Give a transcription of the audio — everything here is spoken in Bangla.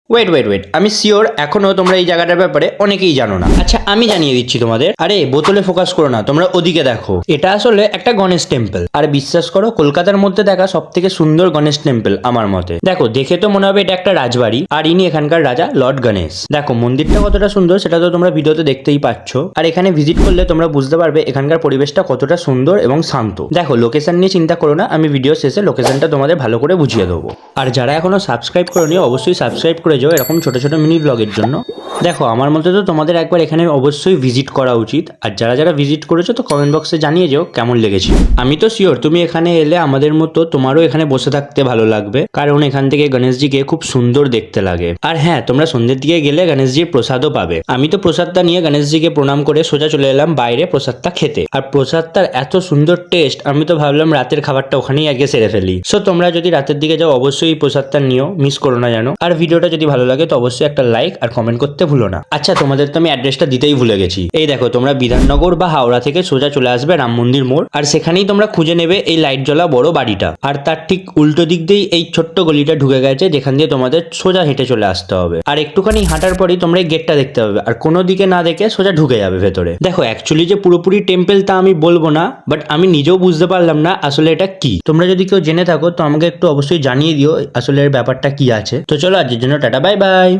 ওয়েট আমি শিওর এখনো তোমরা এই জায়গাটার ব্যাপারে অনেকেই জানো না। আচ্ছা আমি জানিয়ে দিচ্ছি তোমাদের। আরে বোতলে ফোকাস করো না, তোমরা ওদিকে দেখো। এটা আসলে একটা গণেশ টেম্পল। আর বিশ্বাস করো কলকাতার মধ্যে দেখা সব থেকে সুন্দর গণেশ টেম্পল আমার মতে। দেখো দেখে তো মনে হবে এটা একটা রাজবাড়ি, আর ইনি এখানকার রাজা লর্ড গণেশ। দেখো মন্দিরটা কতটা সুন্দর সেটা তো তোমরা ভিডিওতে দেখতেই পাচ্ছ। আর এখানে ভিজিট করলে তোমরা বুঝতে পারবে এখানকার পরিবেশটা কতটা সুন্দর এবং শান্ত। দেখো লোকেশন নিয়ে চিন্তা করো না, আমি ভিডিও শেষে লোকেশনটা তোমাদের ভালো করে বুঝিয়ে দেবো। আর যারা এখনো সাবস্ক্রাইব করোনি অবশ্যই সাবস্ক্রাইব করে যাও এরকম ছোট ছোট মিনি ব্লগের জন্য। দেখো আমার মতে তো তোমাদের একবার এখানে অবশ্যই ভিজিট করা উচিত। আর যারা যারা ভিজিট করেছো তো কমেন্ট বক্সে জানিয়ে যাও কেমন লেগেছে। আমি তো শিওর তুমি এখানে এলে আমাদের মতো তোমারও এখানে বসে থাকতে ভালো লাগবে, কারণ এখান থেকে গণেশজিকে খুব সুন্দর দেখতে লাগে। আর হ্যাঁ, তোমরা সন্ধ্যের দিকে গেলে গণেশজির প্রসাদও পাবে। আমি তো প্রসাদটা নিয়ে গণেশজিকে প্রণাম করে সোজা চলে এলাম বাইরে প্রসাদটা খেতে। আর প্রসাদটার এত সুন্দর টেস্ট, আমি তো ভাবলাম রাতের খাবারটা ওখানেই আগে সেরে ফেলি। সো তোমরা যদি রাতের দিকে যাও অবশ্যই এই প্রসাদটা নিও, মিস করো না জানো। আর ভিডিওটা যদি ভালো লাগে তো অবশ্যই একটা লাইক আর কমেন্ট করতে ভুলো না। আচ্ছা তোমাদের তো আমি অ্যাড্রেসটা দিতেই ভুলে গেছি। এই দেখো তোমরা বিধাননগর বা হাওড়া থেকে সোজা চলে আসবে রাম মন্দির মোড়, আর সেখানেই তোমরা খুঁজে নেবে এই লাইট জ্বলা বড় বাড়িটা। আর তার ঠিক উল্টো দিক দিয়েই এই ছোট্ট গলিটা ঢুকে গেছে, যেখান দিয়ে তোমাদের সোজা হেঁটে চলে আসতে হবে। আর একটুখানি হাঁটার পরেই তোমরা এই গেটটা দেখতে পাবে, আর কোনো দিকে না দেখে সোজা ঢুকে যাবে ভেতরে। দেখো অ্যাকচুয়ালি যে পুরোপুরি টেম্পল তা আমি বলবো না, বাট আমি নিজেও বুঝতে পারলাম না আসলে এটা কি। তোমরা যদি কেউ জেনে থাকো তো আমাকে একটু অবশ্যই জানিয়ে দিও আসলে এর ব্যাপারটা কি আছে। তো চলো আজকের জন্য টাটা, বাই বাই।